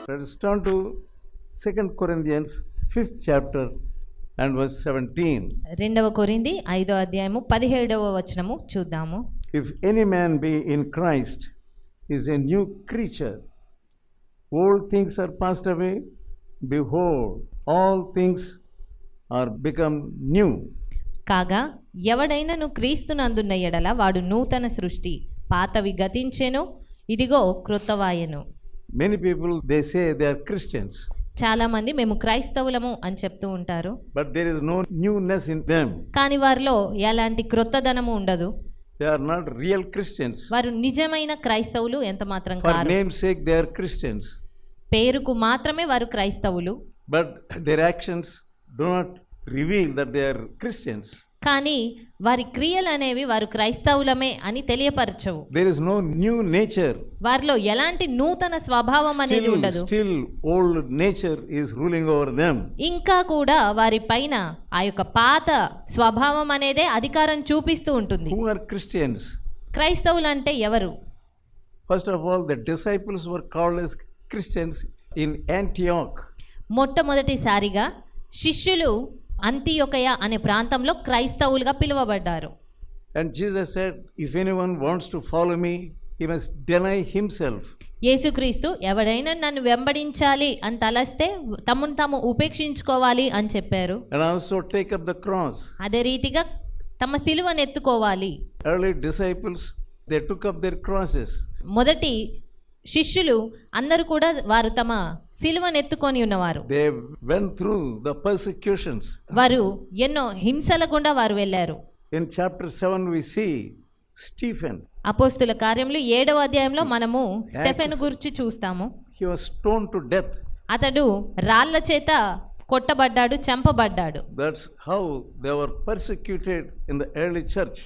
Let us turn to 2 Corinthians 5th chapter and verse 17. రెండవ కొరింథీ 5వ అధ్యాయము 17వ వచనము చూద్దాము. If any man be in Christ, is a new creature. Old things are passed away. Behold, all things are become new. కాగా ఎవడైనను క్రీస్తునందున్న ఎడల వాడు నూతన సృష్టి, పాతవి గతించెను, ఇదిగో క్రొత్తవాయెను. Many people, they say they are Christians. చాలా మంది మేము క్రైస్తవులము అని చెప్తూ ఉంటారు. But there is no newness in them. కానీ వారిలో ఎలాంటి క్రొత్తదనము ఉండదు. They are not real Christians. వారు నిజమైన క్రైస్తవులు ఎంత మాత్రం For కాదు. name's sake they are Christians. పేరుకు మాత్రమే వారు క్రైస్తవులు. But their actions do not reveal that they are Christians. కానీ వారి క్రియలు అనేవి వారు క్రైస్తవులమే అని తెలియపరచవు. There is no new nature. వారిలో ఎలాంటి నూతన స్వభావం అనేది ఉండదు. Still old nature is ruling over them. ఇంకా కూడా వారి పైన ఆ యొక్క పాత స్వభావం అనేదే అధికారం చూపిస్తూ ఉంటుంది. Who are Christians? క్రైస్తవులు అంటే ఎవరు? First of all, the disciples were called as Christians in Antioch. మొట్టమొదటిసారిగా శిష్యులు అంతియొకయ అనే ప్రాంతంలో క్రైస్తవులుగా పిలువబడ్డారు. And Jesus said, if anyone wants to follow me, he must deny himself. యేసుక్రీస్తు ఎవడైనా నన్ను వెంబడించాలి అని తలస్తే తమను తాము ఉపేక్షించుకోవాలి అని చెప్పారు. And also take up the cross. అదే రీతిగా తమ సిలువను ఎత్తుకోవాలి. Early disciples, they took up their crosses. మొదటి శిష్యులు అందరూ కూడా వారు తమ సిలువను ఎత్తుకొని ఉన్నవారు. They went through the persecutions. వారు ఎన్నో హింసల గుండా వారు వెళ్ళారు. In chapter 7 we see Stephen. అపోస్తుల కార్యములు 7వ అధ్యాయంలో మనము స్టెఫెను గురించి చూస్తాము. He was stoned to death. అతడు రాళ్ల చేత కొట్టబడ్డాడు, చంపబడ్డాడు. That's how they were persecuted in the early church.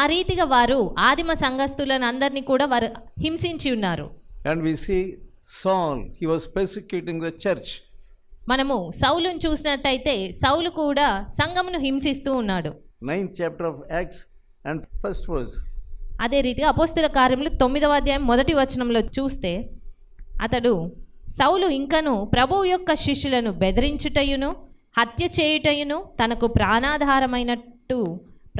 ఆ రీతిగా వారు ఆదిమ సంఘస్థులను అందరినీ కూడా వారు హింసించి ఉన్నారు. And we see Saul, he was persecuting the church. మనము సౌలును చూసినట్టయితే సౌలు కూడా సంఘమును హింసిస్తూ ఉన్నాడు. 9th chapter of Acts and first verse. అదే రీతిగా అపోస్తుల కార్యములు 9వ అధ్యాయం 1వ వచనంలో చూస్తే అతడు సౌలు ఇంకను ప్రభువు యొక్క శిష్యులను బెదిరించుటయును హత్య చేయుటయును తనకు ప్రాణాధారమైనట్టు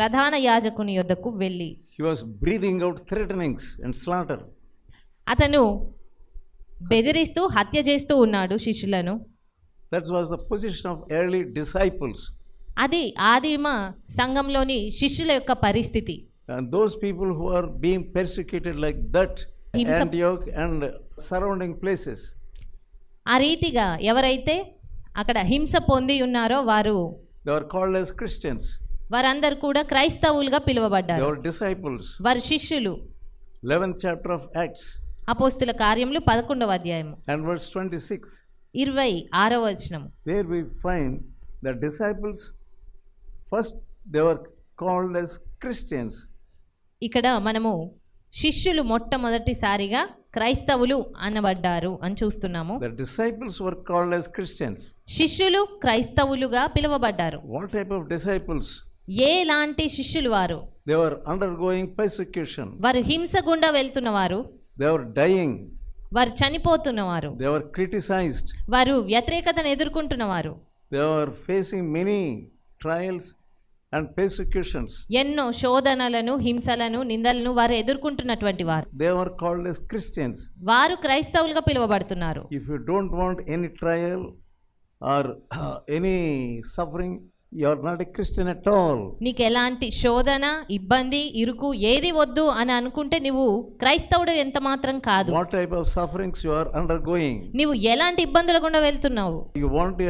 ప్రధాన యాజకుని యొద్దకు వెళ్ళి He was breathing out threatenings and slaughter. అతను బెదిరిస్తూ హత్య చేస్తూ ఉన్నాడు శిష్యులను. That was the position of early disciples. అది ఆదిమ సంఘంలోని శిష్యుల యొక్క పరిస్థితి. And those people who are being persecuted like that, Antioch and surrounding places. ఆ రీతిగా ఎవరైతే అక్కడ హింస పొంది ఉన్నారో వారు They were called as Christians. వారందరూ కూడా క్రైస్తవులుగా పిలువబడ్డారు. They were disciples. వారి శిష్యులు. 11th chapter of Acts. అపోస్తుల కార్యములు 11వ అధ్యాయము And verse 26. 26వ వచనము. There we find the disciples, first they were called as Christians. ఇక్కడ మనము శిష్యులు మొట్టమొదటిసారిగా క్రైస్తవులు అనబడ్డారు అని చూస్తున్నాము. The disciples were called as Christians. శిష్యులు క్రైస్తవులుగా పిలువబడ్డారు. What type of disciples? ఏలాంటి శిష్యులు వారు? They were undergoing persecution. వారు హింస గుండా వెళ్తున్నవారు. They were dying. వారు చనిపోతున్నవారు. They were criticized. వారు వ్యతిరేకతను ఎదుర్కొంటున్నవారు. They were facing many trials and persecutions. ఎన్నో శోధనలను, హింసలను, నిందలను వారు ఎదుర్కొంటున్నటువంటి వారు. They were called as Christians. వారు క్రైస్తవులుగా పిలువబడుతున్నారు. If you don't want any trial or any suffering, you are not a Christian at all. నీకు ఎలాంటి శోధన, ఇబ్బంది, ఇరుకు ఏది వద్దు అని అనుకుంటే నువ్వు క్రైస్తవుడు ఎంత మాత్రం కాదు. What type of sufferings you are undergoing? నువ్వు ఎలాంటి ఇబ్బందుల గుండా వెళ్తున్నావు? You want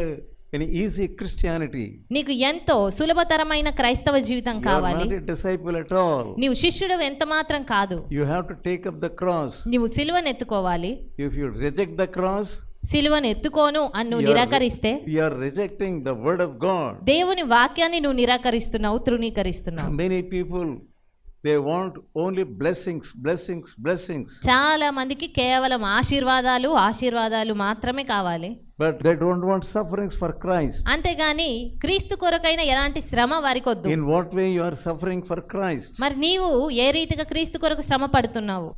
any easy Christianity? నీకు ఎంతో సులభతరమైన క్రైస్తవ జీవితం కావాలి. You are not a disciple at all. నీవు శిష్యుడు ఎంత మాత్రం కాదు. You have to take up the cross. నీవు సిలువను ఎత్తుకోవాలి. If you reject the cross, సిలువను ఎత్తుకోను అని నువ్వు నిరాకరిస్తే you are rejecting the word of God. దేవుని వాక్యాన్ని నువ్వు నిరాకరిస్తున్నావు, తృణీకరిస్తున్నావు. Many people, they want only blessings, blessings, blessings. చాలా మందికి కేవలం ఆశీర్వాదాలు, ఆశీర్వాదాలు మాత్రమే కావాలి. But they don't want sufferings for Christ. అంతేగాని క్రీస్తు కొరకైన ఎలాంటి శ్రమ వారికి వద్దు. In what way you are suffering for Christ? మరి నీవు ఏ రీతిగా క్రీస్తు కొరకు శ్రమ పడుతున్నావు?